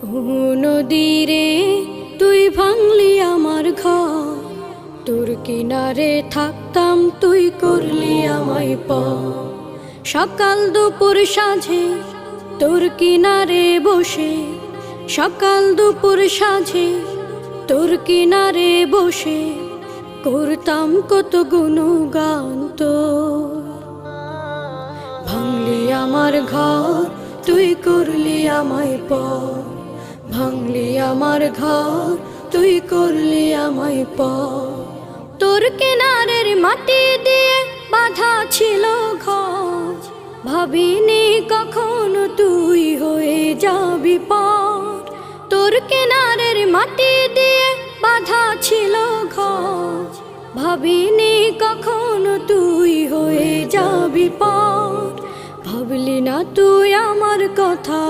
ও নদীরে তুই ভাঙলি আমার ঘর, তোর কিনারে থাকতাম তুই করলি আমায় পর। সকাল দুপুর সাঁঝে তোর কিনারে বসে, সকাল দুপুর সাঁঝে তোর কিনারে বসে করতাম কত গুণগান তোর। ভাঙলি আমার ঘর তুই করলি আমায় পর, ভাঙলি আমার ঘর তুই করলি আমায় পর। তোর কিনারের মাটি দিয়ে বাঁধা ছিল ঘর, ভাবিনি কখনো তুই হয়ে যাবি পর। তোর কিনারের মাটি দিয়ে বাঁধা ছিল ঘর, ভাবিনি কখনো তুই হয়ে যাবি পর। ভাবলি না তুই আমার কথা।